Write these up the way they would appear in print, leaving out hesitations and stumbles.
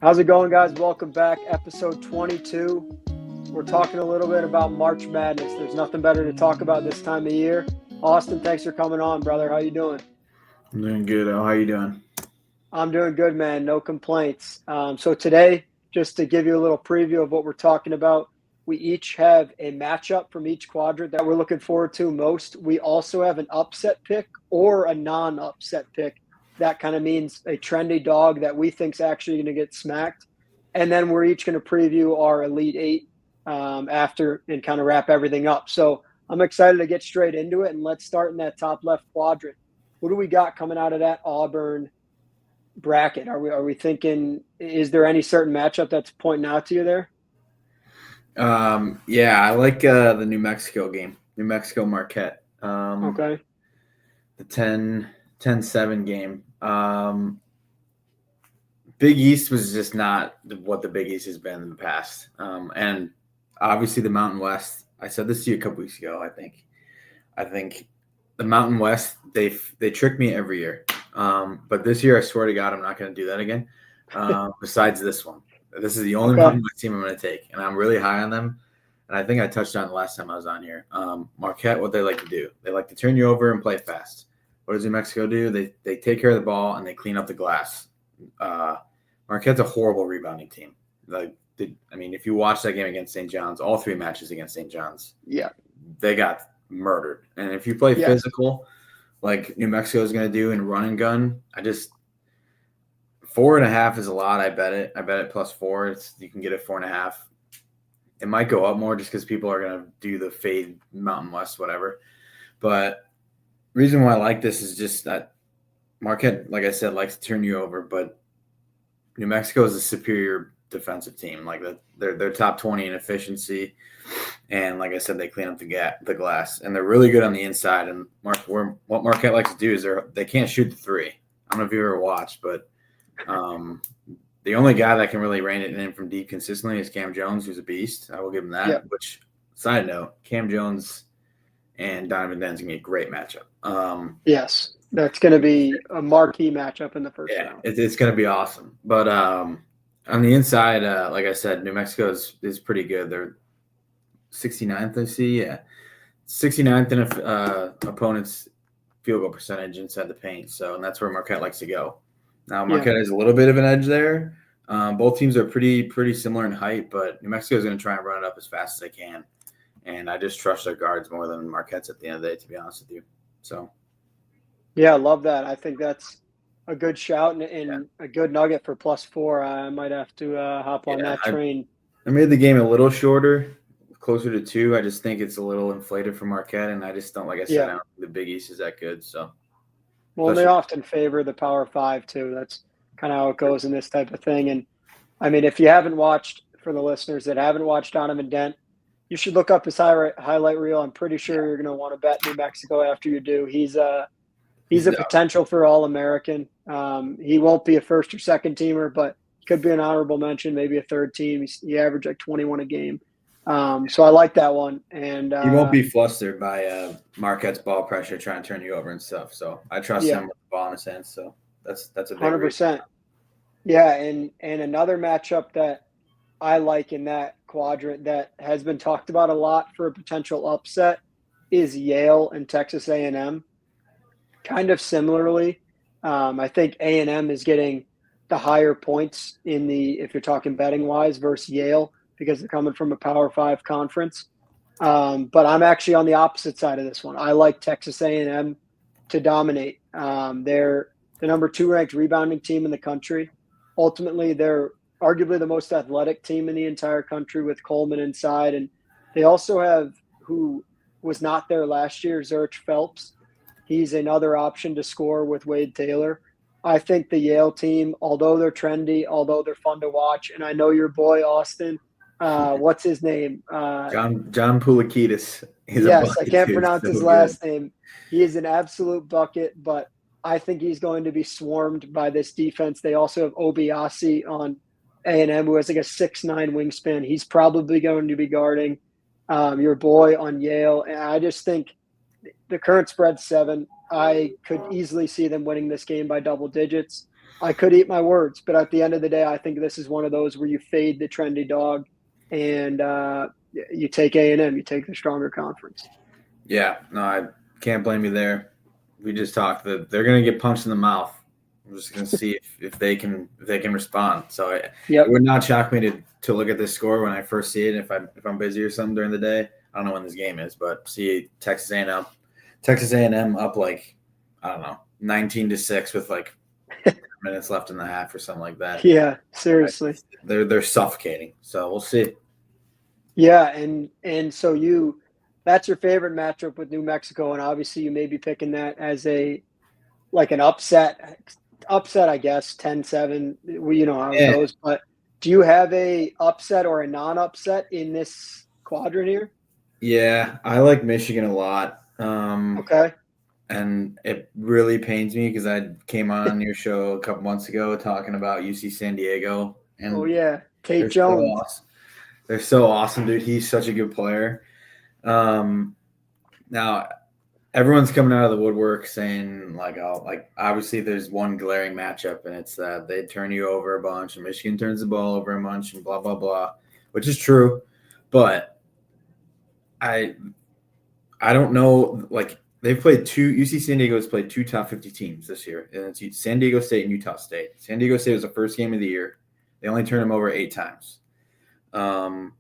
How's it going, guys? Welcome back. Episode 22. We're talking a little bit about March Madness. There's nothing better to talk about this time of year. Austin, thanks for coming on, brother. How you doing? I'm doing good. How you doing? I'm doing good, man. No complaints. So today, just to give you a little preview of what we're talking about, we each have a matchup from each quadrant that we're looking forward to most. We also have an upset pick or a non-upset pick. That kind of means a trendy dog that we think is actually going to get smacked. And then we're each going to preview our Elite Eight after and kind of wrap everything up. So I'm excited to get straight into it. And let's start in that top left quadrant. What do we got coming out of that Auburn bracket? Are we thinking, is there any certain matchup that's pointing out to you there? Yeah, I like the New Mexico game, New Mexico Marquette. Okay. The 10-7 game. Big East was just not what the Big East has been in the past. And obviously the Mountain West, I said this to you a couple weeks ago, I think the Mountain West, they trick me every year. But this year, I swear to God, I'm not going to do that again. Besides this one. This is the only Mountain West team I'm going to take, and I'm really high on them. And I think I touched on it last time I was on here. Marquette, what they like to do, they like to turn you over and play fast. What does New Mexico do? They take care of the ball and they clean up the glass. Marquette's a horrible rebounding team. If you watch that game against St. John's, all three matches against St. John's, they got murdered. And if you play physical, like New Mexico is going to do in run and gun, 4.5 is a lot. I bet it +4. You can get it 4.5. It might go up more just because people are going to do the fade Mountain West, whatever. But reason why I like this is just that Marquette, like I said, likes to turn you over, but New Mexico is a superior defensive team. Like they're top 20 in efficiency, and like I said, they clean up the glass, and they're really good on the inside. And what Marquette likes to do is they can't shoot the three. I don't know if you ever watched, but the only guy that can really rein it in from deep consistently is Cam Jones, who's a beast. I will give him that. Yep. Which, side note, Cam Jones and Donovan Den's gonna be a great matchup. Yes, that's going to be a marquee matchup in the first round. It's going to be awesome. But on the inside, like I said, New Mexico is pretty good. They're 69th, I see. Yeah, 69th in opponent's field goal percentage inside the paint. And that's where Marquette likes to go. Now, Marquette has a little bit of an edge there. Both teams are pretty similar in height, but New Mexico is going to try and run it up as fast as they can. And I just trust their guards more than Marquette's at the end of the day, to be honest with you. So. Yeah, I love that. I think that's a good shout and a good nugget for +4. I might have to hop on that train. I made the game a little shorter, closer to 2. I just think it's a little inflated for Marquette, and I just don't, like I said, I don't think the Big East is that good. So. Well, they often favor the Power 5 too. That's kind of how it goes in this type of thing. And I mean, if you haven't watched, for the listeners that haven't watched Donovan Dent, you should look up his highlight reel. I'm pretty sure you're going to want to bet New Mexico after you do. He's a potential for All-American. He won't be a first or second teamer, but could be an honorable mention, maybe a third team. He averaged like 21 a game. So I like that one. And he won't be flustered by Marquette's ball pressure trying to turn you over and stuff. So I trust him with the ball in his hands. So that's a big 100%. Reason. Yeah, and another matchup that I like in that quadrant that has been talked about a lot for a potential upset is Yale and Texas A&M. Kind of similarly, I think A&M is getting the higher points if you're talking betting wise versus Yale because they're coming from a Power 5 conference. But I'm actually on the opposite side of this one. I like Texas A&M to dominate. They're the number 2 ranked rebounding team in the country. Ultimately, they're arguably the most athletic team in the entire country with Coleman inside. And they also have, who was not there last year, Zurich Phelps. He's another option to score with Wade Taylor. I think the Yale team, although they're trendy, although they're fun to watch, and I know your boy Austin, what's his name? John Poulikitis. Yes, I can't pronounce his last name. He is an absolute bucket, but I think he's going to be swarmed by this defense. They also have Obiasi on A&M, who has like a 6'9" wingspan. He's probably going to be guarding your boy on Yale. And I just think the current spread's 7. I could easily see them winning this game by double digits. I could eat my words, but at the end of the day, I think this is one of those where you fade the trendy dog and you take A&M, you take the stronger conference. Yeah, no, I can't blame you there. We just talked that they're going to get punched in the mouth. I'm just going to see if they can respond. So it would not shock me to look at this score when I first see it. If I'm busy or something during the day, I don't know when this game is, but see Texas A&M up like, I don't know, 19-6 with like 10 minutes left in the half or something like that. Yeah, seriously. They're suffocating. So we'll see. Yeah, and so that's your favorite matchup with New Mexico, and obviously you may be picking that as an upset, I guess, 10-7. You know how it goes, but do you have a upset or a non-upset in this quadrant here? Yeah, I like Michigan a lot. Okay. And it really pains me because I came on your show a couple months ago talking about UC San Diego. And oh, yeah. Tate Jones. So awesome. They're so awesome, dude. He's such a good player. Now, everyone's coming out of the woodwork saying, like, obviously there's one glaring matchup, and it's that they turn you over a bunch, and Michigan turns the ball over a bunch, and blah, blah, blah, which is true. But I don't know, like, UC San Diego has played two top 50 teams this year, and it's San Diego State and Utah State. San Diego State was the first game of the year. They only turned them over 8 times. And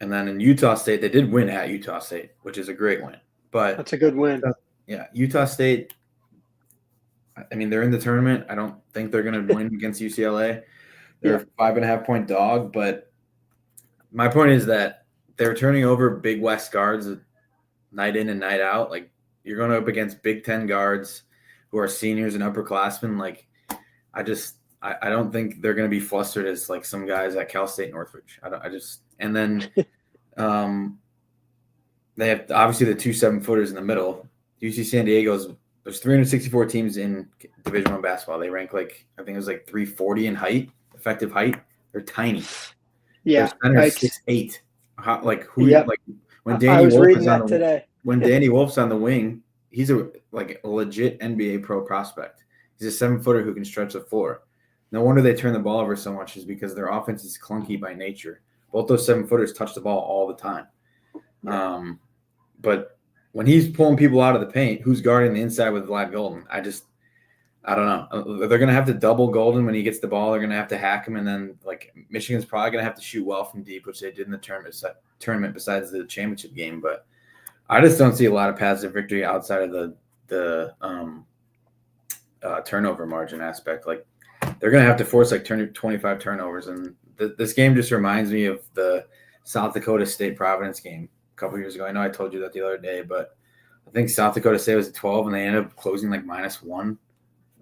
then in Utah State, they did win at Utah State, which is a great win. But that's a good win. Yeah, Utah State, I mean, they're in the tournament. I don't think they're going to win against UCLA. They're a 5.5-point dog, but my point is that they're turning over Big West guards night in and night out. Like, you're going up against Big Ten guards who are seniors and upperclassmen. Like, I don't think they're going to be flustered as like some guys at Cal State Northridge. And then they have obviously the 2 7-footers in the middle. UC San Diego's, there's 364 teams in Division I basketball. They rank I think it was 340 in height, effective height. They're tiny. Yeah, their center is 6'8". When Danny Wolf is on today. When Danny Wolf's on the wing, he's a legit NBA pro prospect. He's a 7-footer who can stretch the floor. No wonder they turn the ball over so much, is because their offense is clunky by nature. Both those 7-footers touch the ball all the time. But when he's pulling people out of the paint, who's guarding the inside with Vlad Golden? I don't know. They're going to have to double Golden when he gets the ball. They're going to have to hack him. And then Michigan's probably going to have to shoot well from deep, which they did in the tournament besides the championship game. But I just don't see a lot of paths to victory outside of the turnover margin aspect. Like, they're going to have to force 25 turnovers. And this game just reminds me of the South Dakota State Providence game a couple years ago. I know I told you that the other day, but I think South Dakota State was at 12 and they ended up closing -1.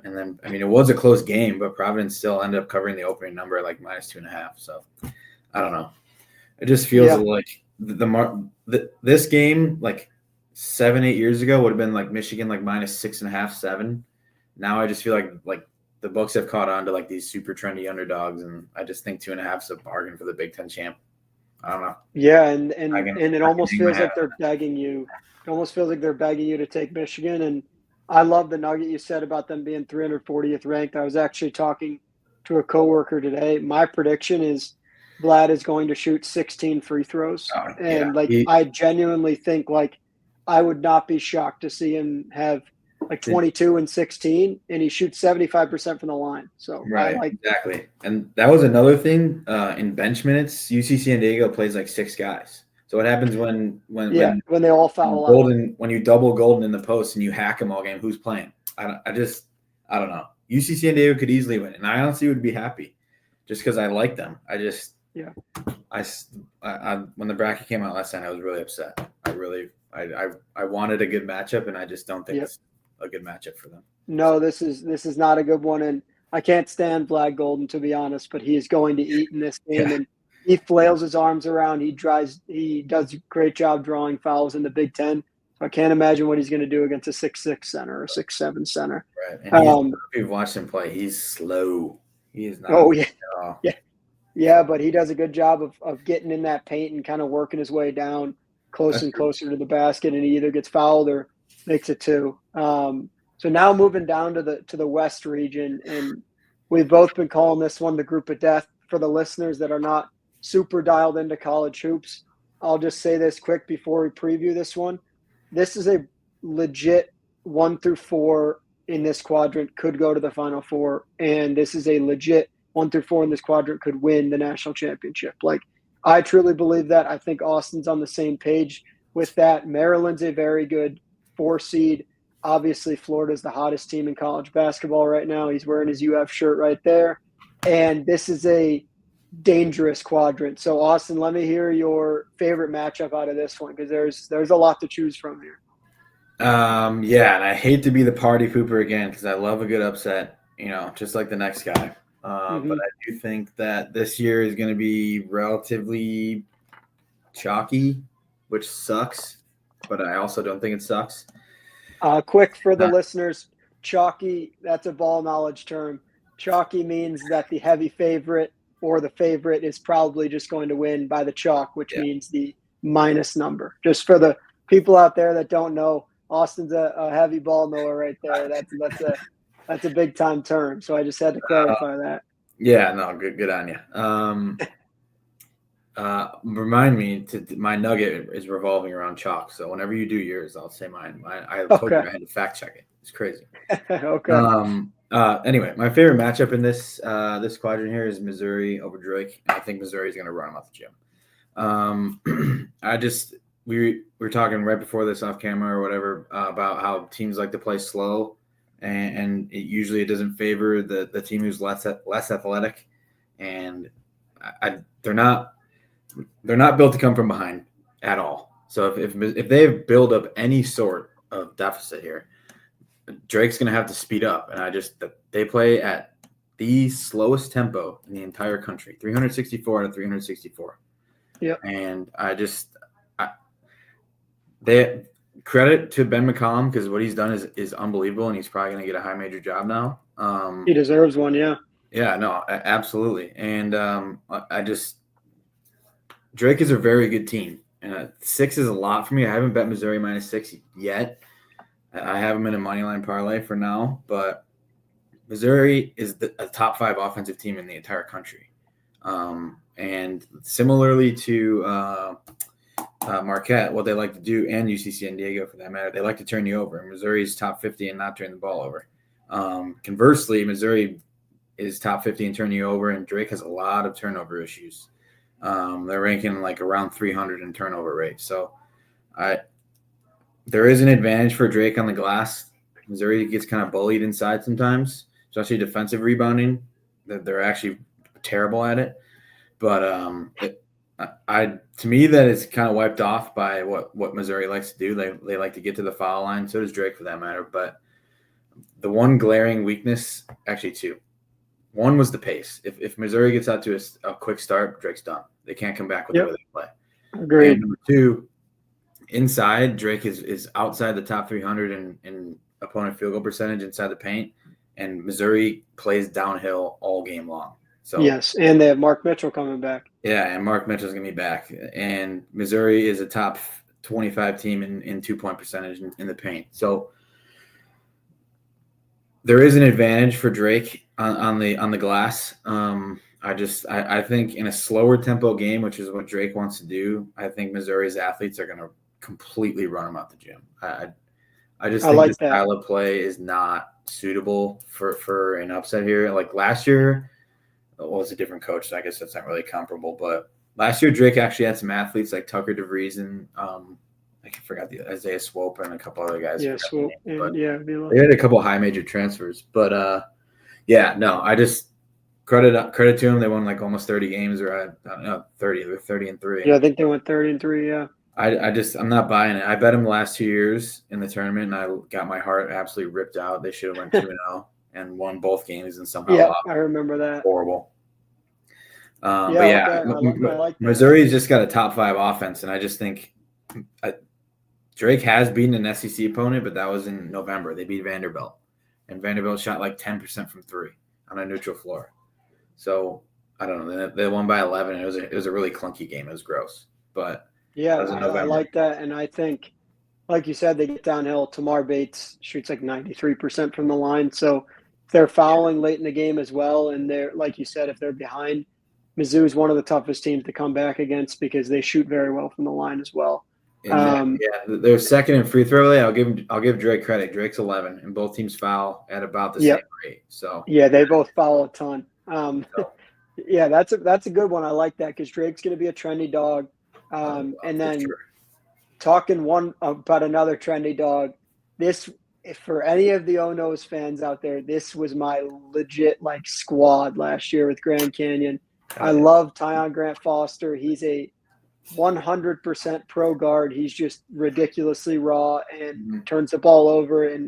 And then, I mean, it was a close game, but Providence still ended up covering the opening number at -2.5. So I don't know. It just feels like this game 7-8 years ago would have been Michigan -6.5, 7. Now I just feel like the books have caught on to these super trendy underdogs, and I just think 2.5 is a bargain for the Big Ten champ. I don't know. Yeah, and it almost feels like they're begging you. It almost feels like they're begging you to take Michigan. And I love the nugget you said about them being 340th ranked. I was actually talking to a coworker today. My prediction is Vlad is going to shoot 16 free throws. I genuinely think I would not be shocked to see him have 22 and 16, and he shoots 75% from the line. So exactly. And that was another thing in bench minutes. UC San Diego plays 6 guys. So what happens when they all foul Golden, when you double Golden in the post and you hack him all game? Who's playing? I don't know. UC San Diego could easily win, and I honestly would be happy just because I like them. When the bracket came out last night, I was really upset. I wanted a good matchup, and I just don't think it's a good matchup for them. No, this is not a good one, and I can't stand Vlad Golden, to be honest, but he is going to eat in this game, and he flails his arms around. He does a great job drawing fouls in the Big Ten. So I can't imagine what he's going to do against a 6'6" center or 6'7" center. Right. And if you've watched him play, he's slow. He is not. Oh, yeah. Yeah, but he does a good job of getting in that paint and kind of working his way down closer to the basket, and he either gets fouled or makes it 2. So now moving down to the West region, and We've both been calling this one the group of death. For the listeners that are not super dialed into college hoops, I'll just say this quick before we preview this one. This is a legit 1 through 4 in this quadrant could go to the Final Four, and this is a legit 1 through 4 in this quadrant could win the national championship. Like, I truly believe that. I think Austin's on the same page with that. Maryland's a very good 4 seed. Obviously, Florida's the hottest team in college basketball right now. He's wearing his UF shirt right there. And this is a dangerous quadrant. So, Austin, let me hear your favorite matchup out of this one, because there's a lot to choose from here. Yeah, and I hate to be the party pooper again because I love a good upset, just like the next guy. But I do think that this year is going to be relatively chalky, which sucks, but I also don't think it sucks. Quick for the listeners, chalky, that's a ball knowledge term. Chalky means that the heavy favorite or the favorite is probably just going to win by the chalk, which means the minus number. Just for the people out there that don't know, Austin's a heavy ball knower right there. That's a big time term. So I just had to clarify that. Yeah, no, good on you. Remind me my nugget is revolving around chalk. So whenever you do yours, I'll say mine. I told you I had to fact check it. It's crazy. Okay. Anyway, my favorite matchup in this quadrant here is Missouri over Drake. And I think Missouri is going to run them off the gym. We were talking right before this off camera or whatever about how teams like to play slow, and it doesn't favor the team who's less athletic, and they're not built to come from behind at all. So if they build up any sort of deficit here, Drake's going to have to speed up, and they play at the slowest tempo in the entire country, 364 out of 364. Yeah, and they credit to Ben McCollum because what he's done is unbelievable, and he's probably going to get a high major job now. He deserves one, yeah. Yeah, no, absolutely. And Drake is a very good team, and 6 is a lot for me. I haven't bet Missouri -6 yet. I have them in a money line parlay for now, but Missouri is a top 5 offensive team in the entire country. And similarly to Marquette, what they like to do, and UC San Diego for that matter, they like to turn you over. And Missouri's top 50 and not turn the ball over. Conversely, Missouri is top 50 and turn you over, and Drake has a lot of turnover issues. They're ranking like around 300 in turnover rate. So there is an advantage for Drake on the glass. Missouri gets kind of bullied inside sometimes, especially defensive rebounding. They're actually terrible at it. But to me, that is kind of wiped off by what Missouri likes to do. They like to get to the foul line. So does Drake, for that matter. But the one glaring weakness, actually two. One was the pace. If Missouri gets out to a quick start, Drake's done. They can't come back with the way they play. Agreed. And number 2, inside, Drake is outside the top 300 in opponent field goal percentage inside the paint, and Missouri plays downhill all game long. So yes, and they have Mark Mitchell coming back. Yeah, and Mark Mitchell's going to be back. And Missouri is a top 25 team in 2-point percentage in the paint. So there is an advantage for Drake on the glass. I think in a slower tempo game, which is what Drake wants to do, I think Missouri's athletes are going to completely run him out the gym. I just think this style of play is not suitable for an upset here. Like last year, it's a different coach, so I guess that's not really comparable. But last year, Drake actually had some athletes like Tucker DeVries and I forgot the Isaiah Swope and a couple other guys. Yeah, Swope. They had a couple high major transfers. But I just credit to them. They won like almost 30 games, or I don't know, 30. They're 30-3. Yeah, I think they went 30-3. Yeah. I'm not buying it. I bet them the last 2 years in the tournament, and I got my heart absolutely ripped out. They should have went 2-0 and won both games, and somehow lost. I remember that. Horrible. I like that. Missouri's just got a top 5 offense, and I just think Drake has beaten an SEC opponent, but that was in November. They beat Vanderbilt, and Vanderbilt shot like 10% from 3 on a neutral floor. So I don't know. They won by 11. It was a really clunky game. It was gross, but yeah, I like that, and I think, like you said, they get downhill. Tamar Bates shoots like 93% from the line, so they're fouling late in the game as well, and they're like you said, if they're behind, Mizzou is one of the toughest teams to come back against because they shoot very well from the line as well. Exactly. They're second in free throw rate. I'll give Drake credit. Drake's 11, and both teams foul at about the same rate. So yeah, they both foul a ton. Yeah, that's a good one. I like that because Drake's going to be a trendy dog. And then talking about another trendy dog, this for any of the OKnows fans out there, this was my legit like squad last year with Grand Canyon. I love Tyon Grant Foster. He's a 100% pro guard. He's just ridiculously raw and turns the ball over.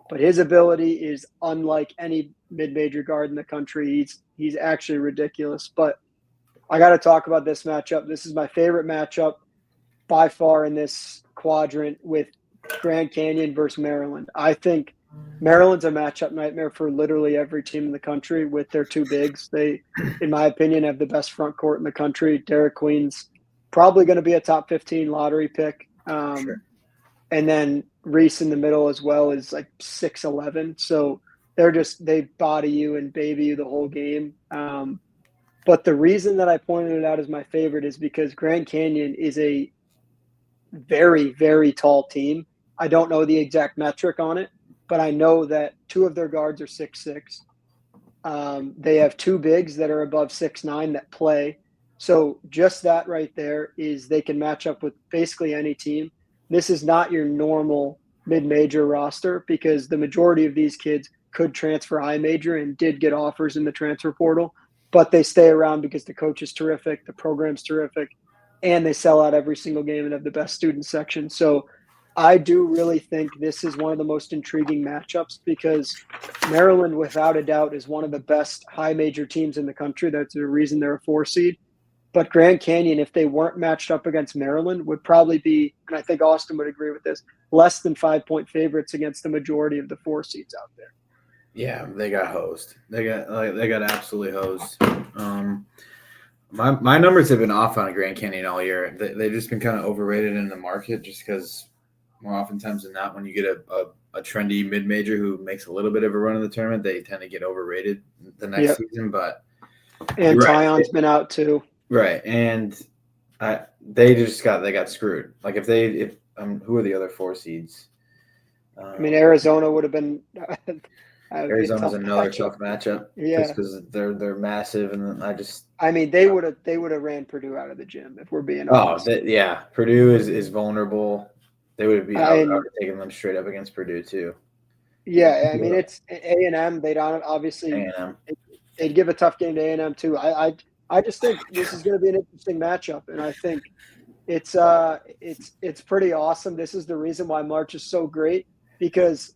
But his ability is unlike any mid-major guard in the country. He's actually ridiculous. But I got to talk about this matchup. This is my favorite matchup by far in this quadrant with Grand Canyon versus Maryland. I think Maryland's a matchup nightmare for literally every team in the country with their two bigs. They, in my opinion, have the best front court in the country. Derek Queen's probably going to be a top 15 lottery pick. And then Reese in the middle as well is like 6'11". So they body you and baby you the whole game. But the reason that I pointed it out as my favorite is because Grand Canyon is a very, very tall team. I don't know the exact metric on it, but I know that two of their guards are 6'6". They have two bigs that are above 6'9" that play. So just that right there is they can match up with basically any team. This is not your normal mid-major roster because the majority of these kids could transfer high major and did get offers in the transfer portal, but they stay around because the coach is terrific, the program's terrific, and they sell out every single game and have the best student section. So I do really think this is one of the most intriguing matchups because Maryland, without a doubt, is one of the best high major teams in the country. That's the reason they're a 4 seed. But Grand Canyon, if they weren't matched up against Maryland, would probably be, and I think Austin would agree with this, less than 5-point favorites against the majority of the 4 seeds out there. Yeah, they got hosed. They got absolutely hosed. My numbers have been off on Grand Canyon all year. They've just been kind of overrated in the market just because more oftentimes than not, when you get a trendy mid-major who makes a little bit of a run in the tournament, they tend to get overrated the next season. But and Tyon's been out too. Right, and they got screwed. Like if who are the other 4 seeds? I mean, Arizona would have been. Arizona's another tough matchup. Yeah, because they're massive, and I mean, they would have ran Purdue out of the gym if we're being honest. Purdue is vulnerable. They would be. I would have taken them straight up against Purdue too. Yeah, I mean it's A&M. They'd obviously A&M. They'd give a tough game to A&M too. I just think this is going to be an interesting matchup, and I think it's pretty awesome. This is the reason why March is so great because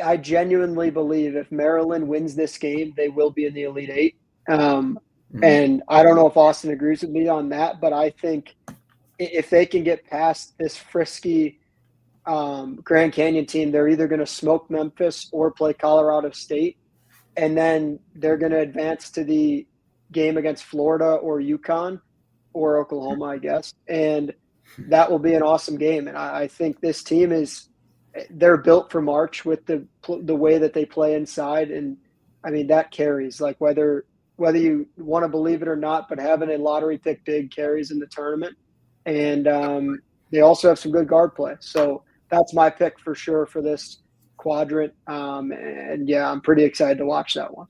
I genuinely believe if Maryland wins this game, they will be in the Elite Eight. And I don't know if Austin agrees with me on that, but I think if they can get past this frisky Grand Canyon team, they're either going to smoke Memphis or play Colorado State, and then they're going to advance to the game against Florida or UConn or Oklahoma, I guess. And that will be an awesome game. And I think this team they're built for March with the way that they play inside. And I mean, that carries, like whether you want to believe it or not, but having a lottery pick big carries in the tournament. And they also have some good guard play. So that's my pick for sure for this quadrant. And yeah, I'm pretty excited to watch that one.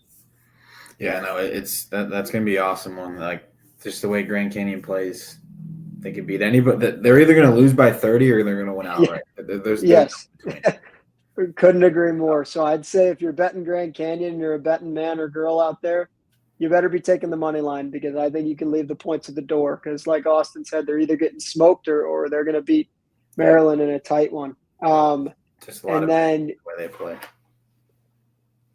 Yeah, no, that's going to be an awesome one. Like just the way Grand Canyon plays, they could beat anybody. They're either going to lose by 30 or they're going to win outright. Yes. Couldn't agree more. So I'd say if you're betting Grand Canyon, you're a betting man or girl out there, you better be taking the money line because I think you can leave the points at the door because like Austin said, they're either getting smoked or they're going to beat Maryland in a tight one. Just a lot then the way they play.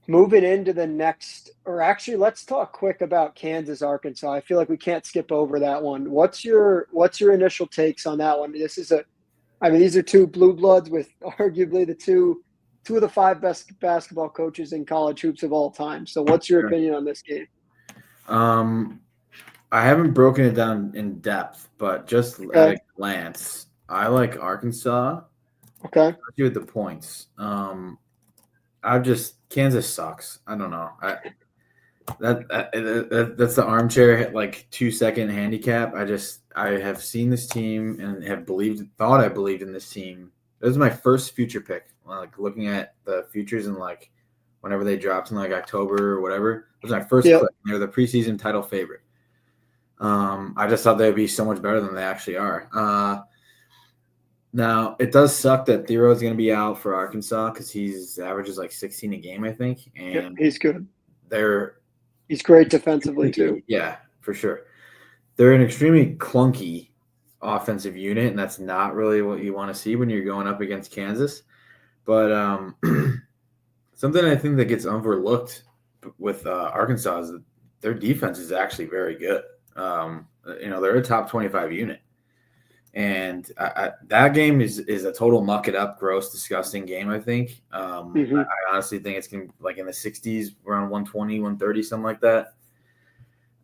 Moving into the next, or actually, let's talk quick about Kansas, Arkansas. I feel like we can't skip over that one. What's your initial takes on that one? These are two blue bloods with arguably the two of the 5 best basketball coaches in college hoops of all time. So, what's your opinion on this game? I haven't broken it down in depth, but just at a glance, I like Arkansas. Okay. Especially with the points. Kansas sucks. I don't know. That's the armchair like 2-second handicap. I have seen this team and thought I believed in this team. This was my first future pick. Like looking at the futures and like whenever they dropped in like October or whatever. It was my first click. They're the preseason title favorite. I just thought they'd be so much better than they actually are. Now it does suck that Thero is going to be out for Arkansas because he's averages like 16 a game, I think, and he's good. He's great defensively too. Yeah, for sure. They're an extremely clunky offensive unit, and that's not really what you want to see when you're going up against Kansas. But something I think that gets overlooked with Arkansas is that their defense is actually very good. They're a top 25 unit. And that game is a total muck it up, gross, disgusting game, I think. I honestly think it's going to be like in the 60s, around 120, 130, something like that.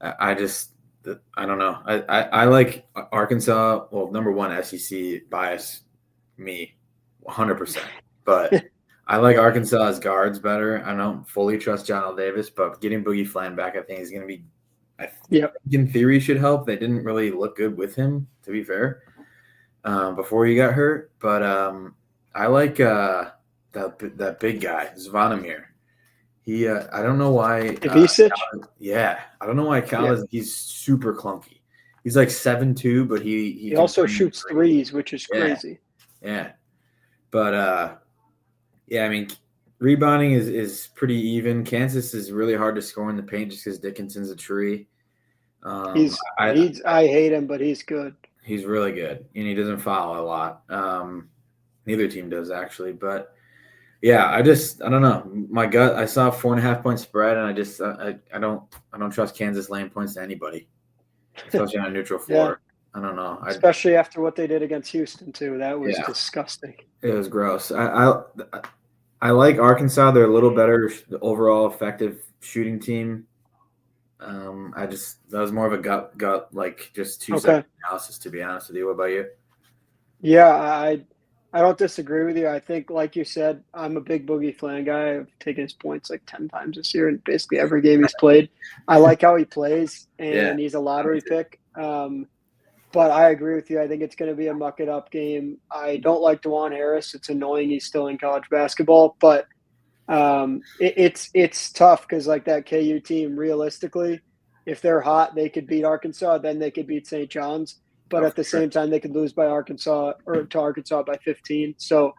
I don't know. I like Arkansas. Well, number one, SEC bias me 100%. But I like Arkansas as guards better. I don't fully trust John L. Davis, but getting Boogie Flan back, I think, is going to be in theory should help. They didn't really look good with him, to be fair. Before he got hurt, but I like that big guy, Zvonimir. He I don't know why. I don't know why Cal he's super clunky. He's like 7'2", but he also shoots threes, which is crazy. Yeah, but I mean, rebounding is pretty even. Kansas is really hard to score in the paint just because Dickinson's a tree. I hate him, but he's good. He's really good, and he doesn't foul a lot. Neither team does, actually. But, yeah, I don't know. My gut, I saw a 4.5-point spread, and I don't trust Kansas laying points to anybody, especially on a neutral floor. I don't know. Especially after what they did against Houston, too. That was disgusting. It was gross. I like Arkansas. They're a little better overall effective shooting team. That was more of a gut like just 2-second analysis, to be honest with you. What about you? Yeah, I don't disagree with you. I think, like you said, I'm a big Boogie Flan guy. I've taken his points like 10 times this year in basically every game he's played. I like how he plays, and he's a lottery pick. But I agree with you. I think it's going to be a muck it up game. I don't like DeJuan Harris. It's annoying he's still in college basketball, but it's tough because like that KU team, realistically, if they're hot, they could beat Arkansas, then they could beat St. John's. But at the same time, they could lose to Arkansas by 15. So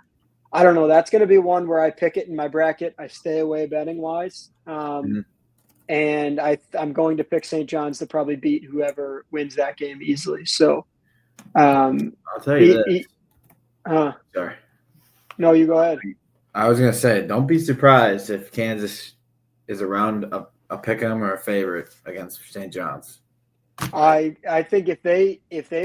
I don't know. That's going to be one where I pick it in my bracket. I stay away betting wise. And I'm going to pick St. John's to probably beat whoever wins that game easily. So I'll tell you this. Sorry. No, you go ahead. I was going to say, don't be surprised if Kansas is around a pick 'em or a favorite against St. John's. I think if they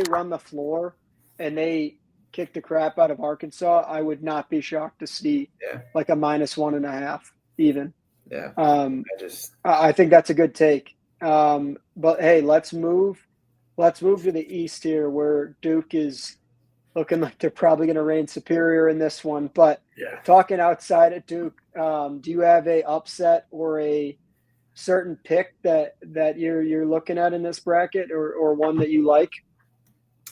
run the floor and they kick the crap out of Arkansas, I would not be shocked to see like a -1.5 even. Yeah. I think that's a good take. But hey, let's move to the East here, where Duke is looking like they're probably going to reign superior in this one. But talking outside of Duke, do you have a upset or a certain pick that you're looking at in this bracket, or one that you like?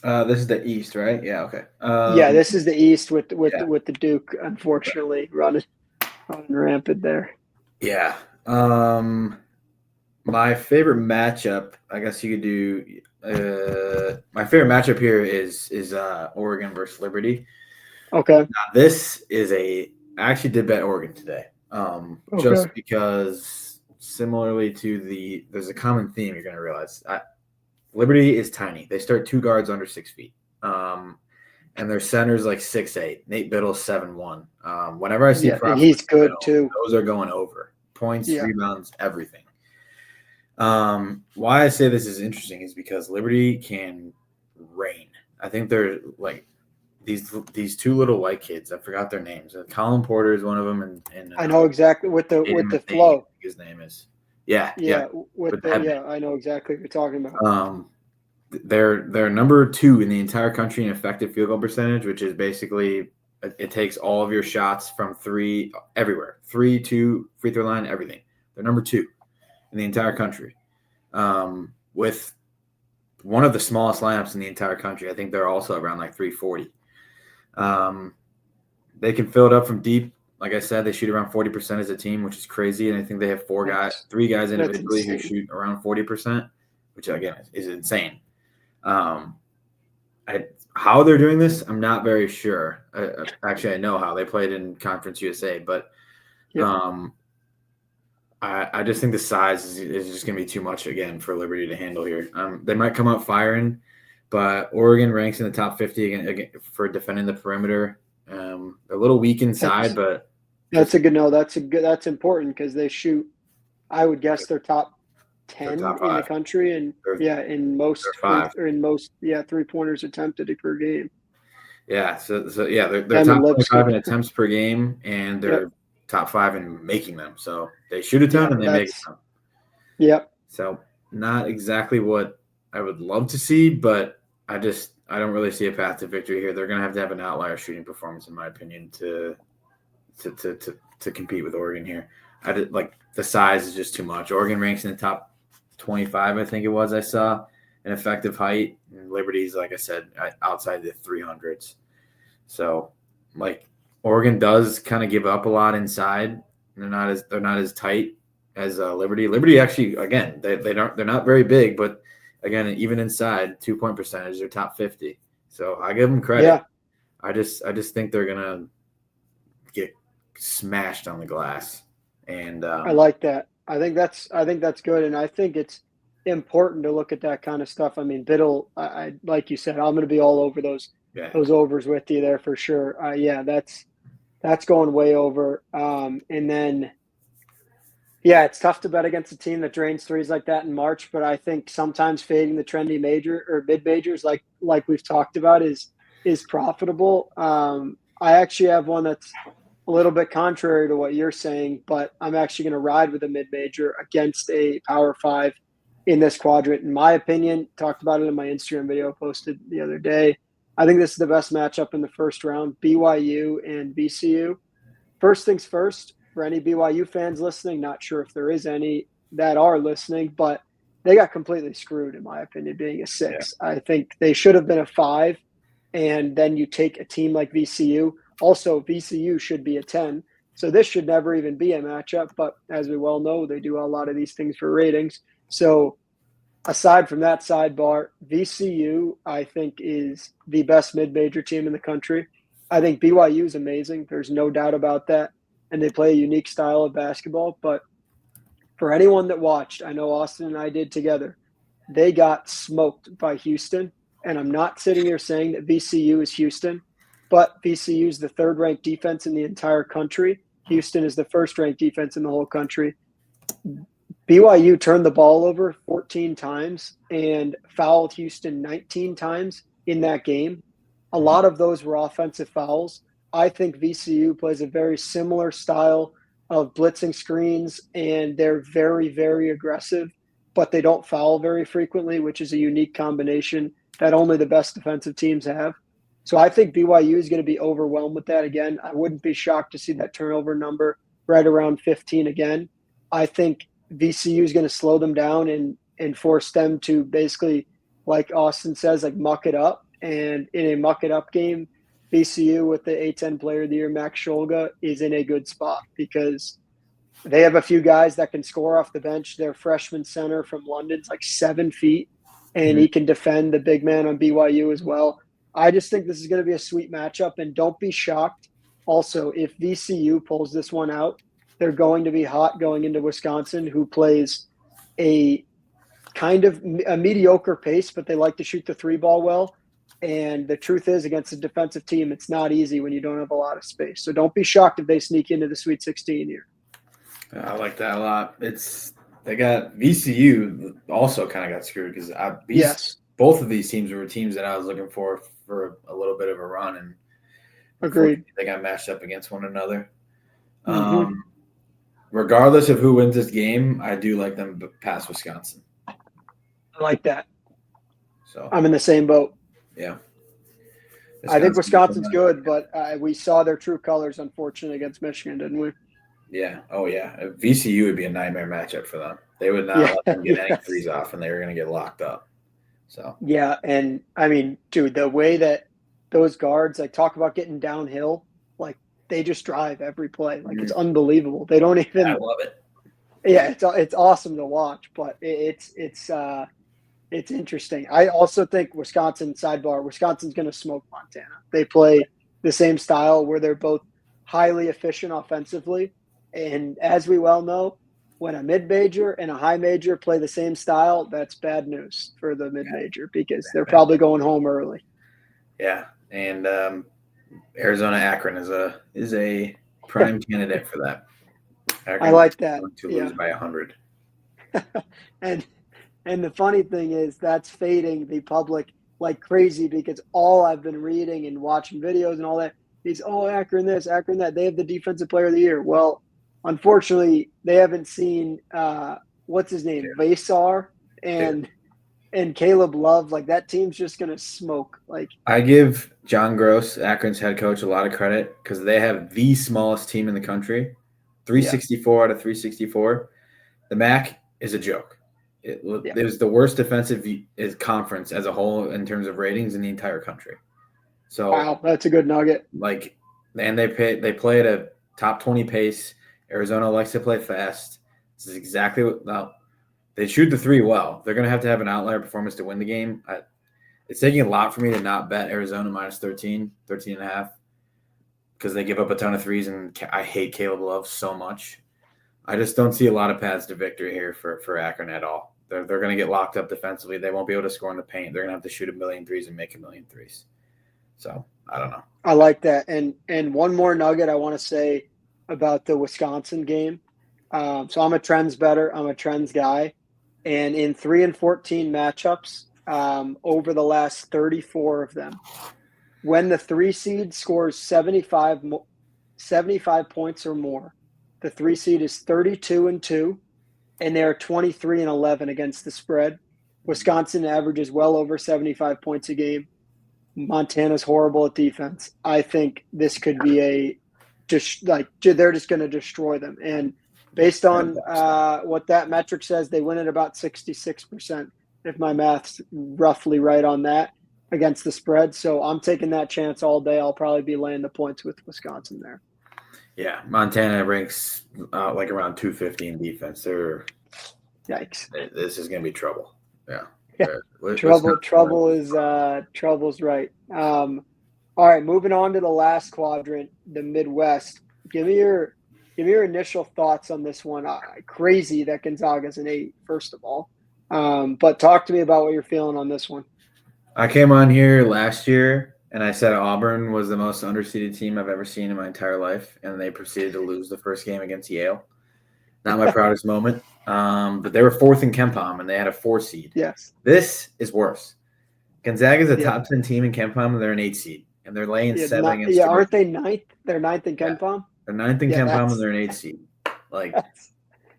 This is the East, right? Yeah. Okay. This is the East with the Duke, unfortunately, running rampant there. Yeah. My favorite matchup, I guess you could do. My favorite matchup here is Oregon versus Liberty. Okay. Now, this is I actually did bet Oregon today. Just because similarly to there's a common theme you're going to realize. Liberty is tiny. They start 2 guards under 6 feet. And their center's like 6'8". Nate Biddle's 7'1". Whenever I see props, he's good Biddle, too. Those are going over. Points, rebounds, everything. Why I say this is interesting is because Liberty can reign. I think they're like these 2 little white kids. I forgot their names. Colin Porter is one of them, and I know exactly with the flow. His name is I know exactly what you're talking about. They're number 2 in the entire country in effective field goal percentage, which is basically It takes all of your shots from three everywhere. 3, 2, free throw line, everything. They're number 2 in the entire country. With one of the smallest lineups in the entire country. I think they're also around like 340. They can fill it up from deep. Like I said, they shoot around 40% as a team, which is crazy. And I think they have 3 guys individually who shoot around 40%, which again is insane. How they're doing this, I'm not very sure. Actually, I know how. They played in Conference USA, but I just think the size is just going to be too much again for Liberty to handle here. They might come out firing, but Oregon ranks in the top 50 again for defending the perimeter. A little weak inside, but that's a good no. That's important because they shoot. I would guess they're top 10 in the country, and in most 3-pointers attempted per game. Yeah, so they're top 25 in attempts per game, and they're top 5 in making them. So they shoot a ton and they make them. Yep. So not exactly what I would love to see, but I don't really see a path to victory here. They're going to have an outlier shooting performance, in my opinion, to compete with Oregon here. The size is just too much. Oregon ranks in the top 25, I think it was. I saw an effective height. And Liberty's, like I said, outside the 300s. So, Oregon does kind of give up a lot inside. They're not as tight as Liberty. Liberty actually, again, they're not very big, but again, even inside 2-point percentage, they're top 50. So I give them credit. Yeah. I just think they're gonna get smashed on the glass. And I like that. I think that's good, and I think it's important to look at that kind of stuff. I mean, Biddle, I like you said, I'm going to be all over those overs with you there for sure. That's going way over. And then, it's tough to bet against a team that drains threes like that in March. But I think sometimes fading the trendy major or mid majors, like we've talked about, is profitable. I actually have one that's a little bit contrary to what you're saying, but I'm actually going to ride with a mid-major against a Power 5 in this quadrant. In my opinion, talked about it in my Instagram video posted the other day. I think this is the best matchup in the first round, BYU and VCU. First things first, for any BYU fans listening, not sure if there is any that are listening, but they got completely screwed, in my opinion, being a 6. Yeah. I think they should have been a 5, and then you take a team like VCU. Also, VCU should be a 10. So this should never even be a matchup. But as we well know, they do a lot of these things for ratings. So aside from that sidebar, VCU, I think, is the best mid-major team in the country. I think BYU is amazing. There's no doubt about that. And they play a unique style of basketball. But for anyone that watched, I know Austin and I did together, they got smoked by Houston. And I'm not sitting here saying that VCU is Houston. But VCU is the 3rd-ranked defense in the entire country. Houston is the 1st-ranked defense in the whole country. BYU turned the ball over 14 times and fouled Houston 19 times in that game. A lot of those were offensive fouls. I think VCU plays a very similar style of blitzing screens, and they're very, very aggressive, but they don't foul very frequently, which is a unique combination that only the best defensive teams have. So I think BYU is going to be overwhelmed with that again. I wouldn't be shocked to see that turnover number right around 15 again. I think VCU is going to slow them down and force them to basically, like Austin says, muck it up. And in a muck it up game, VCU with the A10 Player of the Year, Max Scholga, is in a good spot because they have a few guys that can score off the bench. Their freshman center from London's 7 feet, and he can defend the big man on BYU as well. I just think this is going to be a sweet matchup, and don't be shocked. Also, if VCU pulls this one out, they're going to be hot going into Wisconsin, who plays a kind of a mediocre pace, but they like to shoot the 3-ball well. And the truth is, against a defensive team, it's not easy when you don't have a lot of space. So don't be shocked if they sneak into the Sweet 16 here. I like that a lot. They got VCU also kind of got screwed because both of these teams were teams that I was looking for a little bit of a run, and agreed, they got matched up against one another. Regardless of who wins this game, I do like them past Wisconsin. I like that. So I'm in the same boat. Yeah. I think Wisconsin's good, but we saw their true colors, unfortunately, against Michigan, didn't we? Yeah. Oh, yeah. VCU would be a nightmare matchup for them. They would not let them get any threes off, and they were going to get locked up. So yeah, and I mean, dude, the way that those guards talk about getting downhill, they just drive every play. It's unbelievable. They don't even. I love it. Yeah, it's awesome to watch, but it's interesting. I also think Wisconsin's going to smoke Montana. They play the same style where they're both highly efficient offensively, and as we well know, when a mid-major and a high major play the same style, that's bad news for the mid-major because they're probably going home early. Yeah, and Arizona Akron is a prime candidate for that. Akron I like that. To lose by 100. And the funny thing is that's fading the public like crazy because all I've been reading and watching videos and all that is, Akron this, Akron that. They have the defensive player of the year. Well, unfortunately, they haven't seen what's his name, Vasar and Caleb Love. That team's just gonna smoke. I give John Gross, Akron's head coach, a lot of credit because they have the smallest team in the country, 364 out of 364. The MAC is a joke. It was the worst defensive conference as a whole in terms of ratings in the entire country. So wow, that's a good nugget. And they play at a top 20 pace. Arizona likes to play fast. This is exactly what they shoot the three well. They're going to have an outlier performance to win the game. It's taking a lot for me to not bet Arizona minus 13 and a half because they give up a ton of threes, and I hate Caleb Love so much. I just don't see a lot of paths to victory here for Akron at all. They're going to get locked up defensively. They won't be able to score in the paint. They're going to have to shoot 1,000,000 threes and make 1,000,000 threes. So I don't know. I like that. And one more nugget I want to say about the Wisconsin game. So I'm a trends bettor. I'm a trends guy. And in 3 and 14 matchups over the last 34 of them, when the 3 seed scores 75 points or more, the 3 seed is 32-2, and they are 23-11 against the spread. Wisconsin averages well over 75 points a game. Montana's horrible at defense. I think this could be they're just going to destroy them. And based on what that metric says, they win at about 66%, if my math's roughly right on that, against the spread. So I'm taking that chance all day. I'll probably be laying the points with Wisconsin there. Yeah, Montana ranks around 250 in defense. Yikes! This is going to be trouble. Yeah. Trouble's right. All right, moving on to the last quadrant, the Midwest. Give me your initial thoughts on this one. Crazy that Gonzaga's an 8, first of all. But talk to me about what you're feeling on this one. I came on here last year and I said Auburn was the most underseeded team I've ever seen in my entire life, and they proceeded to lose the first game against Yale. Not my proudest moment. But they were 4th in KenPom, and they had a 4 seed. Yes. This is worse. Gonzaga's a top 10 team in KenPom, and they're an 8 seed, and they're laying 7 against. Yeah, aren't they 9th? They're 9th in KenPom. They're 9th in KenPom, and they're an 8 seed. That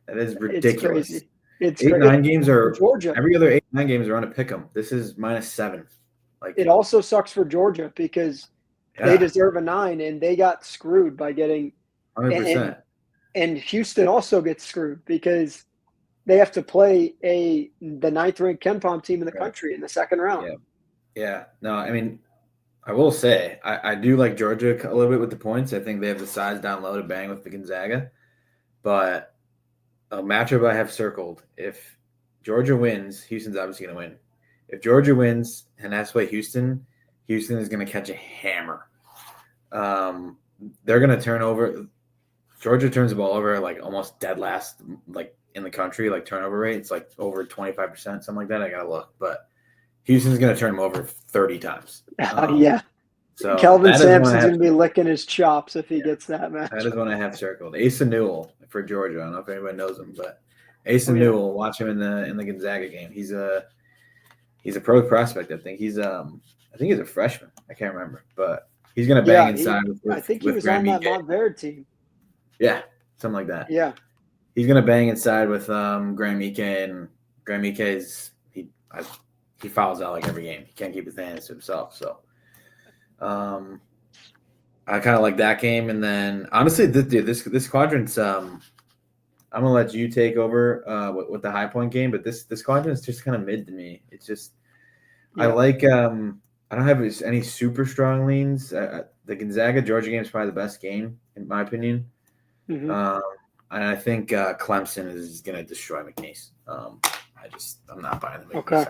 is ridiculous. It's 8-9 games are Georgia. Every other 8-9 games are on a pick 'em. This is -7. It also sucks for Georgia because they deserve a 9, and they got screwed by getting 100%. And Houston also gets screwed because they have to play the 9th-ranked KenPom team in the country in the second round. Yeah. No, I mean, I will say I do like Georgia a little bit with the points. I think they have the size down low to bang with the Gonzaga. But a matchup I have circled, if Georgia wins, Houston's obviously going to win. If Georgia wins and has to play Houston is going to catch a hammer. They're going to turn over. Georgia turns the ball over almost dead last in the country, turnover rate. It's over 25%, something like that. I got to look. But Houston's going to turn them over 30 times. Yeah. So Kelvin Sampson's going to be licking his chops if he gets that match. That is one I have circled. Asa Newell for Georgia. I don't know if anybody knows him, but Asa Newell, watch him in the Gonzaga game. He's a pro prospect. I think he's a freshman. I can't remember, but he's going to bang inside with I think he was Graham on that Montverde team. Yeah, something like that. Yeah. He's going to bang inside with Graham Ike, and Graham Ike he fouls out every game. He can't keep his hands to himself. So I kind of like that game. And then honestly, this quadrant's I'm gonna let you take over with the high point game, but this quadrant is just kind of mid to me. It's just I like I don't have any super strong leans. The Gonzaga Georgia game is probably the best game in my opinion. Mm-hmm. And I think Clemson is going to destroy McNeese. I'm not buying the McNeese. Okay.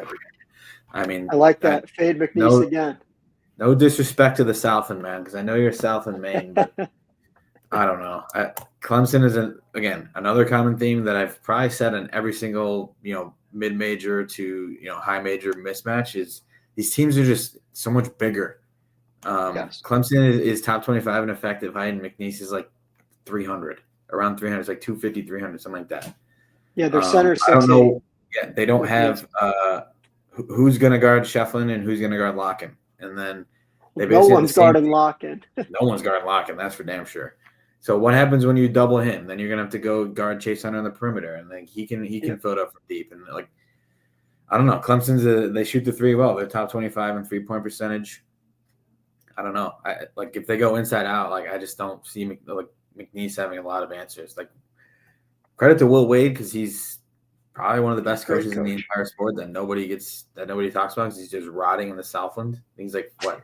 I mean, I like that. Fade McNeese again. No disrespect to the Southland, man, because I know you're Southland, Maine, but I don't know. Clemson is, again, another common theme that I've probably said in every single, mid-major to, high major mismatch is these teams are just so much bigger. Yes. Clemson is top 25 in effective height, and McNeese is like 300, around 300. It's like 250, 300, something like that. Yeah, their center 6'8". I don't know. Yeah, they don't have who's going to guard Shefflin and who's going to guard Locken. And then no one's guarding Locken. No one's guarding Locken. That's for damn sure. So what happens when you double him? Then you're gonna have to go guard Chase Hunter on the perimeter, and like he can fill it up from deep. And like I don't know, Clemson's they shoot the three well. They're top 25 in 3-point percentage. I don't know. If they go inside out, I just don't see McNeese having a lot of answers. Like credit to Will Wade because he's probably one of the best coaches in the entire sport that nobody talks about because he's just rotting in the Southland. He's like what?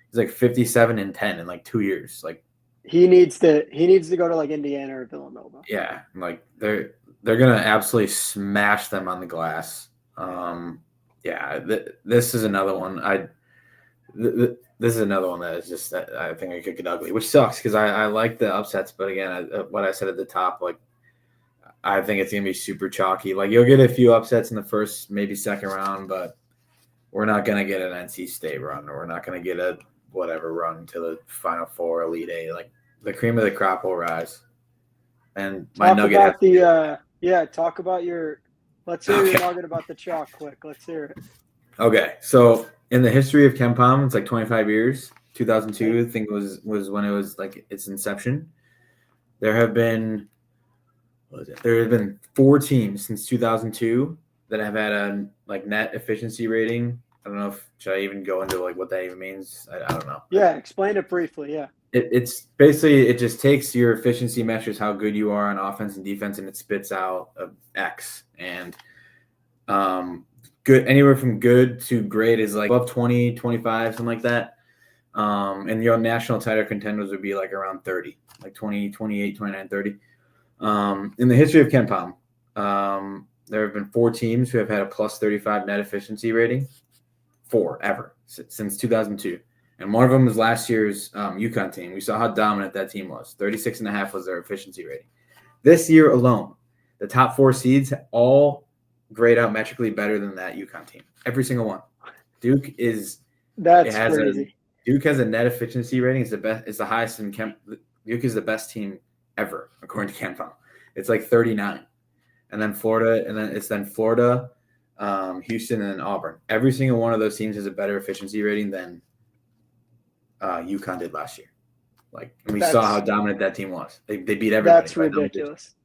He's like 57-10 in like 2 years. Like he needs to go to like Indiana or Villanova. Yeah, like they're gonna absolutely smash them on the glass. This is another one. This is another one that is just that I think it could get ugly, which sucks because I like the upsets, but again, what I said at the top, like I think it's gonna be super chalky. Like you'll get a few upsets in the first, maybe second round, but we're not gonna get an NC State run, or we're not gonna get a whatever run to the Final Four, Elite Eight. Like the cream of the crop will rise. And my nugget. Talk about your. Let's hear your nugget about the chalk quick. Let's hear it. Okay, so in the history of KenPom, it's like 25 years. 2002, I think was when it was like its inception. There have been 4 teams since 2002 that have had a like net efficiency rating. I don't know should I even go into like what that even means. I don't know. Yeah, explain it briefly. Yeah. It's basically it just takes your efficiency measures how good you are on offense and defense, and it spits out a X. And good anywhere from good to great is like above 20, 25, something like that. And your national title contenders would be like around 30, like 20, 28, 29, 30. In the history of KenPom, there have been 4 teams who have had a plus 35 net efficiency rating. 4 ever since 2002. And one of them was last year's UConn team. We saw how dominant that team was. 36.5 was their efficiency rating. This year alone, the top 4 seeds all grade out metrically better than that UConn team. Every single one. Duke is crazy. Duke has a net efficiency rating. It's the best. It's the highest in Duke is the best team ever according to KenPom. It's like 39, and then Florida, Houston, and then Auburn. Every single one of those teams has a better efficiency rating than UConn did last year. Like, and we saw how dominant that team was. They beat everybody. That's ridiculous.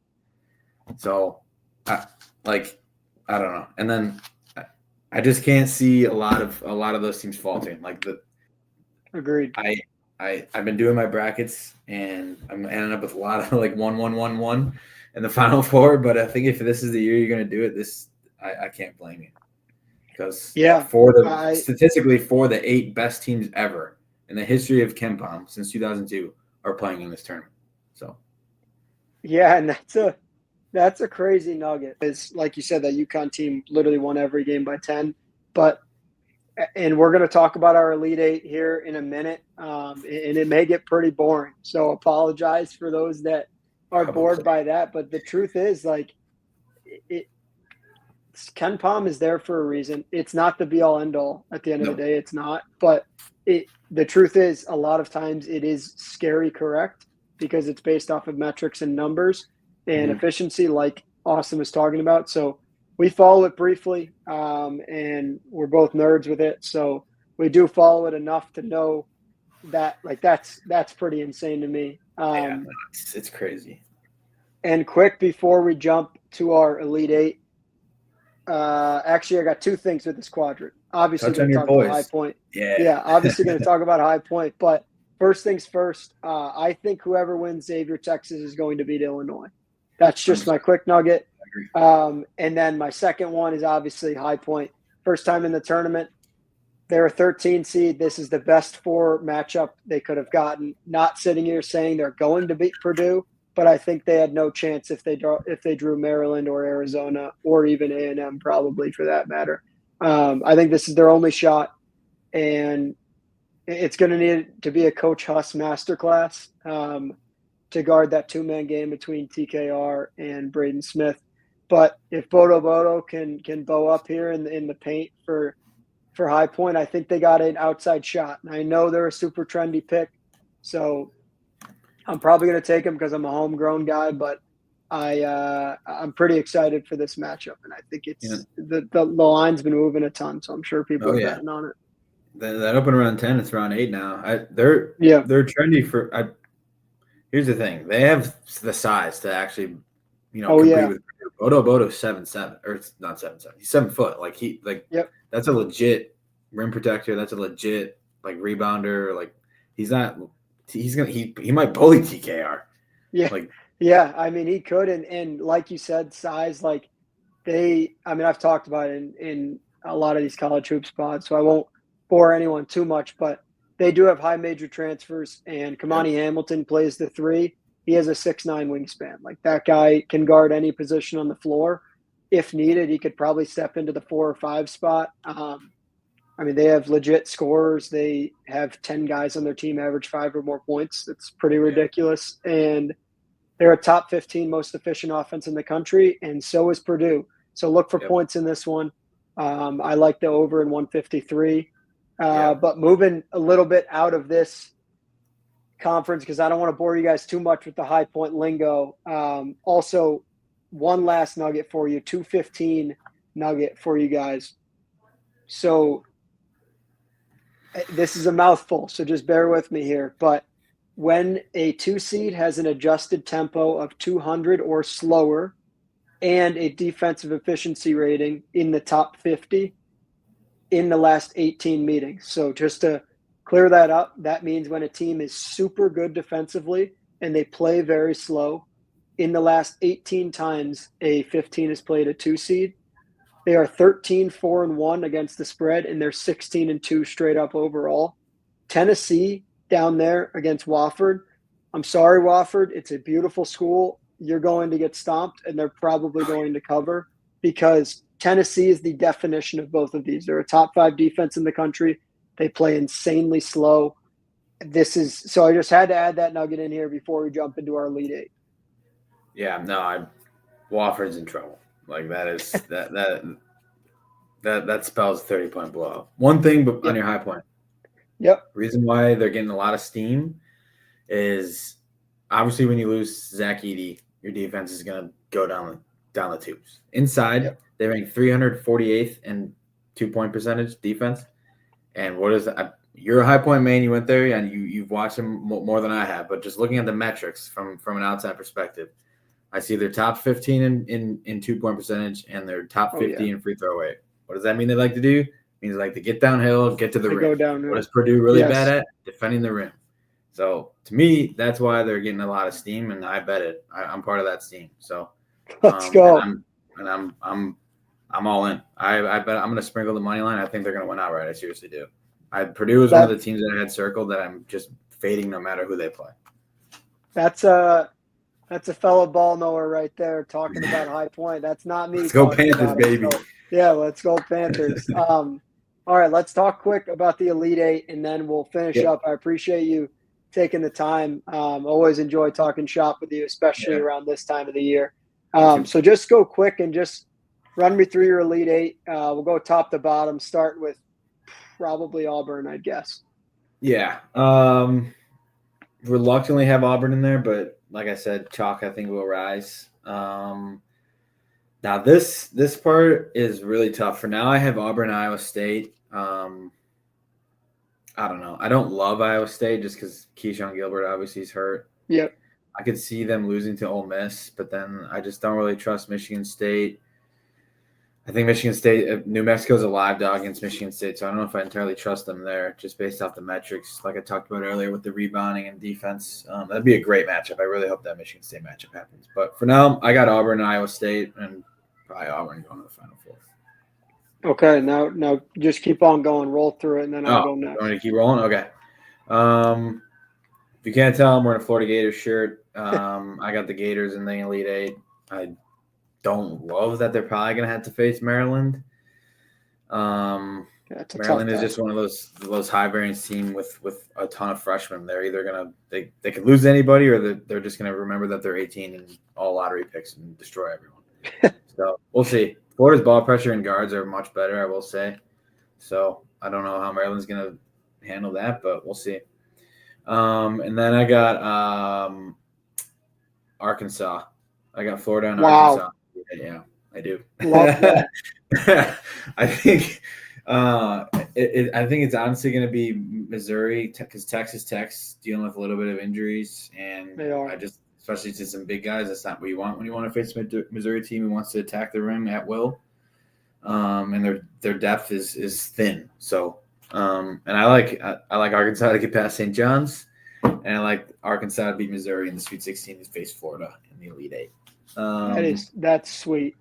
So, I don't know. And then I just can't see a lot of those teams faltering. Agreed. I've been doing my brackets, and I'm ending up with a lot of like 1-1-1-1 in the Final Four. But I think if this is the year you're going to do it, I can't blame you, because statistically for the 8 best teams ever in the history of KenPom since 2002 are playing in this tournament. So and that's a crazy nugget. It's like you said, that UConn team literally won every game by 10. And we're going to talk about our Elite 8 here in a minute, and it may get pretty boring. So apologize for those that are bored by that. But the truth is, like, KenPom is there for a reason. It's not the be-all, end-all at the end of the day. It's not. But the truth is, a lot of times it is scary correct because it's based off of metrics and numbers and efficiency, like Austin was talking about. So we follow it briefly, and we're both nerds with it. So we do follow it enough to know that, like, that's pretty insane to me. It's crazy. And quick, before we jump to our Elite 8, Actually, I got two things with this quadrant. Obviously, Touch going on to your talk about High boys. Point. Yeah. Yeah, obviously going to talk about High Point. But first things first, I think whoever wins Xavier, Texas is going to beat Illinois. That's just 100%. my quick nugget. I agree. And then my second one is obviously High Point. First time in the tournament. They're a 13 seed. This is the best 4 matchup they could have gotten. Not sitting here saying they're going to beat Purdue, but I think they had no chance if they drew Maryland or Arizona or even A&M probably for that matter. I think this is their only shot, and it's going to need to be a Coach Huss masterclass to guard that 2-man game between TKR and Braden Smith. But if Bodo can bow up here in the paint for High Point, I think they got an outside shot. And I know they're a super trendy pick, so I'm probably going to take them because I'm a homegrown guy. But I'm pretty excited for this matchup, and I think it's the line's been moving a ton, so I'm sure people are betting on it. That open around 10, it's around 8 now. They're trendy for. Here's the thing: they have the size to actually, compete with Bodo's 7'7", or it's not 7'7". He's 7 foot. That's a legit rim protector. That's a legit rebounder. He might bully TKR. Yeah. I mean, he could, and like you said, size. I've talked about it in a lot of these college hoops pods, so I won't bore anyone too much, but they do have high major transfers, and Kamani Hamilton plays the 3. He has a 6'9" wingspan. That guy can guard any position on the floor. If needed, he could probably step into the 4 or 5 spot. They have legit scorers. They have 10 guys on their team average 5 or more points. That's pretty ridiculous. And they're a top 15 most efficient offense in the country, and so is Purdue. So look for points in this one. I like the over in 153. But moving a little bit out of this conference, because I don't want to bore you guys too much with the High Point lingo. Also, one last nugget for you, 215 nugget for you guys. So this is a mouthful, so just bear with me here. But when a 2 seed has an adjusted tempo of 200 or slower and a defensive efficiency rating in the top 50 in the last 18 meetings. So just to clear that up, that means when a team is super good defensively and they play very slow, in the last 18 times a 15 has played a 2 seed, they are 13-4-1 against the spread, and they're 16-2 straight up overall. Tennessee down there against Wofford. I'm sorry, Wofford. It's a beautiful school. You're going to get stomped, and they're probably going to cover because Tennessee is the definition of both of these. They're a top 5 defense in the country. They play insanely slow. So I just had to add that nugget in here before we jump into our Elite 8. Yeah, no, Wofford's in trouble. That is that spells 30-point blowout. One thing, but on your High Point. Yep. Reason why they're getting a lot of steam is obviously when you lose Zach Edey, your defense is going to go down the tubes. Inside, they rank 348th in 2-point percentage defense. And what is that? You're a High Point man. You went there, and you've watched them more than I have. But just looking at the metrics from an outside perspective, I see they're top 15 in 2-point percentage, and they're top 50 in free throw rate. What does that mean they like to do? It means they like to get downhill, get to the rim. Go downhill. What is Purdue really bad at? Defending the rim. So to me, that's why they're getting a lot of steam, and I bet it. I'm part of that steam. So let's go. I'm all in. I bet I'm going to sprinkle the money line. I think they're going to win outright. I seriously do. Purdue is one of the teams that I had circled that I'm just fading no matter who they play. That's a fellow ball knower right there talking about High Point. That's not me. Let's go Panthers, baby. So, yeah, let's go Panthers. All right, let's talk quick about the Elite 8, and then we'll finish up. I appreciate you taking the time. Always enjoy talking shop with you, especially around this time of the year. So just go quick and just run me through your Elite 8. We'll go top to bottom, start with probably Auburn, I'd guess. Yeah. Reluctantly have Auburn in there, but like I said, chalk I think will rise. Now this part is really tough. For now, I have Auburn, Iowa State. I don't know. I don't love Iowa State just because Keyshawn Gilbert obviously is hurt. Yep. I could see them losing to Ole Miss, but then I just don't really trust Michigan State. I think Michigan State, New Mexico's a live dog against Michigan State, so I don't know if I entirely trust them there, just based off the metrics, like I talked about earlier with the rebounding and defense. That'd be a great matchup. I really hope that Michigan State matchup happens. But for now, I got Auburn and Iowa State, and probably Auburn going to the Final Four. Okay, now just keep on going. Roll through it, and then I'll go next. Want to keep rolling? Okay. If you can't tell, I'm wearing a Florida Gators shirt. I got the Gators in the Elite Eight. I don't love that they're probably going to have to face Maryland. Maryland is just one of those high variance team with a ton of freshmen. They're either going to they could lose to anybody, or they're just going to remember that they're 18 and all lottery picks and destroy everyone. So we'll see. Florida's ball pressure and guards are much better, I will say. So I don't know how Maryland's going to handle that, but we'll see. And then I got Arkansas. I got Florida and Arkansas. Yeah, I do. Love that. I think it's honestly going to be Missouri, because Texas Tech's dealing with a little bit of injuries, and especially to some big guys, that's not what you want when you want to face a Missouri team who wants to attack the rim at will. And their depth is thin. So, and I like Arkansas to get past St. John's, and I like Arkansas to beat Missouri in the Sweet 16 to face Florida in the Elite Eight. That's sweet.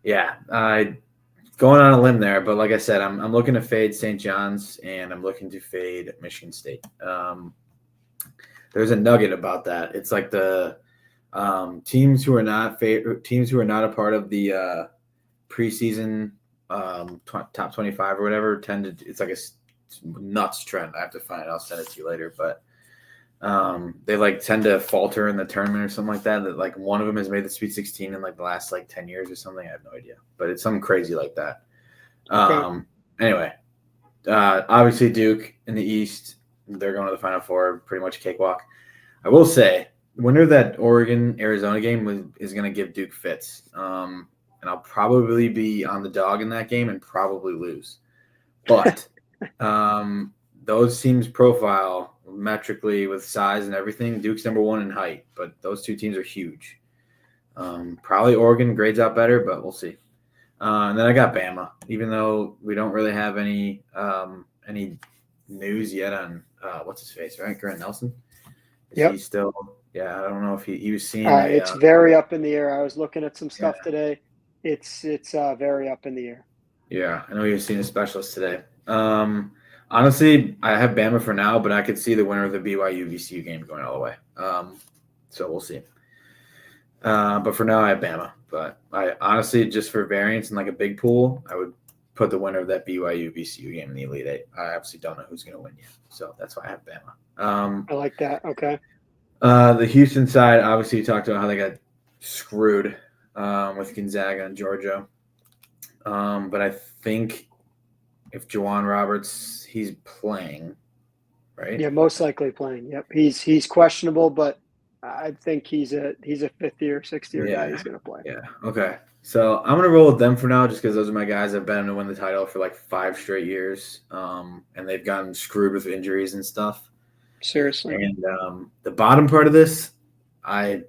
Yeah, going on a limb there, but like I said, I'm looking to fade St. John's, and I'm looking to fade Michigan State. There's a nugget about that. It's like the teams who are not a part of the preseason top 25 or whatever tend to. It's like a nuts trend. I have to find it. I'll send it to you later, but. They tend to falter in the tournament or something like that. That like one of them has made the Sweet 16 in like the last 10 years or something. I have no idea, but it's something crazy like that. Anyway, obviously Duke in the East, they're going to the Final Four, pretty much a cakewalk. I will say, the winner of that Oregon-Arizona game is going to give Duke fits, and I'll probably be on the dog in that game and probably lose. But those teams profile metrically with size and everything. Duke's number one in height, but those two teams are huge. Probably Oregon grades out better, but we'll see. And then I got Bama, even though we don't really have any news yet on what's his face, right? Grant Nelson. Is he still? Yeah, I don't know if he was seeing. It's very up in the air. I was looking at some stuff today. It's very up in the air. Yeah, I know he was seeing a specialist today. Honestly, I have Bama for now, but I could see the winner of the BYU-VCU game going all the way. So we'll see. But for now, I have Bama. But I honestly, just for variance and like a big pool, I would put the winner of that BYU-VCU game in the Elite Eight. I obviously don't know who's going to win yet. So that's why I have Bama. I like that. Okay. The Houston side, obviously, you talked about how they got screwed with Gonzaga and Georgia. But I think if Juwan Roberts, he's playing, right? Yeah, most likely playing. Yep, he's questionable, but I think he's a 5th year, 6th year guy. He's going to play. Yeah. Okay. So I'm going to roll with them for now, just because those are my guys. I've bet them to win the title for 5 straight years, and they've gotten screwed with injuries and stuff. Seriously. And the bottom part of this, I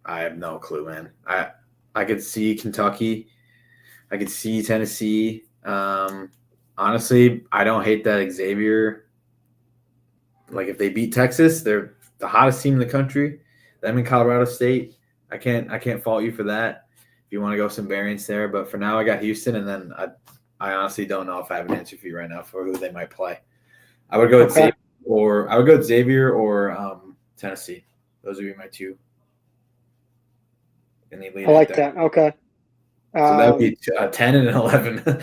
have no clue, man. I could see Kentucky. I could see Tennessee. Honestly, I don't hate that Xavier. If they beat Texas, they're the hottest team in the country. Them in Colorado State. I can't fault you for that if you want to go some variance there. But for now, I got Houston, and then I honestly don't know if I have an answer for you right now for who they might play. I would go with Xavier or Tennessee. Those would be my two. In the Elite I like that. Okay. So that would be 10 and 11. And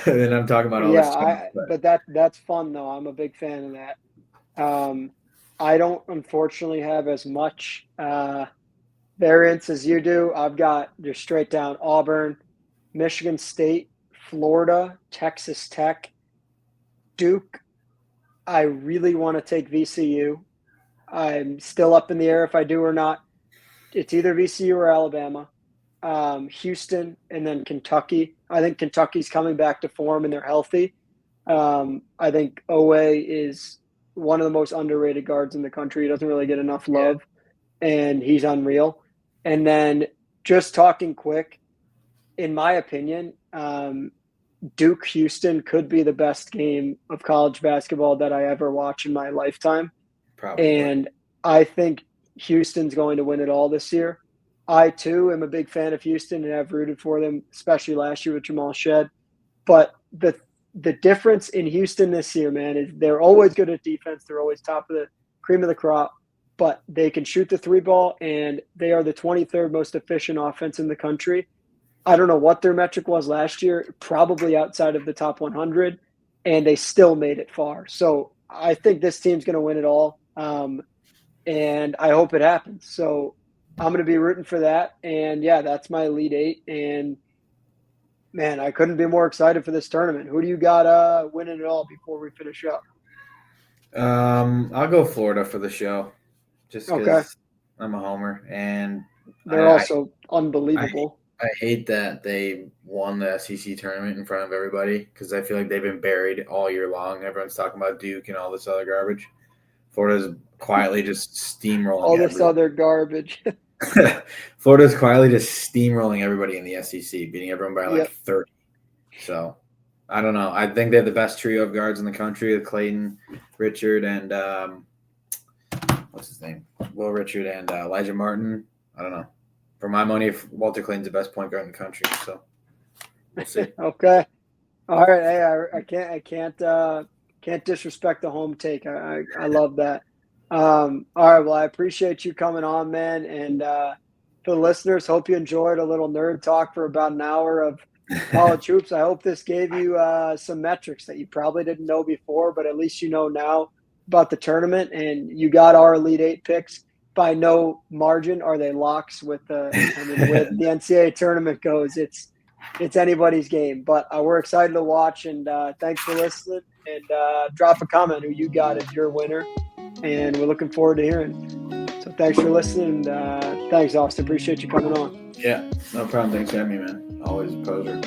then I'm talking about all this stuff. But that's fun, though. I'm a big fan of that. I don't, unfortunately, have as much variance as you do. I've got just straight down Auburn, Michigan State, Florida, Texas Tech, Duke. I really want to take VCU. I'm still up in the air if I do or not. It's either VCU or Alabama. Houston, and then Kentucky. I think Kentucky's coming back to form and they're healthy. I think Owe is one of the most underrated guards in the country. He doesn't really get enough love, and he's unreal. And then just talking quick, in my opinion, Duke Houston could be the best game of college basketball that I ever watch in my lifetime. Probably. And I think Houston's going to win it all this year. I, too, am a big fan of Houston and have rooted for them, especially last year with Jamal Shed. But the difference in Houston this year, man, is they're always good at defense. They're always top of the cream of the crop, but they can shoot the three ball, and they are the 23rd most efficient offense in the country. I don't know what their metric was last year, probably outside of the top 100, and they still made it far. So I think this team's going to win it all, and I hope it happens. So I'm going to be rooting for that. And, yeah, that's my Elite Eight. And, man, I couldn't be more excited for this tournament. Who do you got winning it all before we finish up? I'll go Florida for the show, just because Okay. I'm a homer, and They're also unbelievable. I hate that they won the SEC tournament in front of everybody because I feel like they've been buried all year long. Everyone's talking about Duke and all this other garbage. Florida's quietly just steamrolling All this other garbage. Florida's quietly just steamrolling everybody in the SEC, beating everyone by like 30. So I don't know. I think they have the best trio of guards in the country: Clayton, Richard, and what's his name? Will Richard and Elijah Martin. I don't know. For my money, Walter Clayton's the best point guard in the country. So we'll see. Okay. All right. Hey, I can't disrespect the home take. I love that. All right. Well, I appreciate you coming on, man. And for the listeners, hope you enjoyed a little nerd talk for about an hour of college hoops. I hope this gave you some metrics that you probably didn't know before, but at least you know now about the tournament, and you got our Elite Eight picks. By no margin are they locks with the the NCAA tournament goes. It's anybody's game, but we're excited to watch, and thanks for listening, and drop a comment who you got if you're a winner, and we're looking forward to hearing. So thanks for listening, and thanks, Austin. Appreciate you coming on. Yeah, no problem. Thanks for having me, man. Always a pleasure.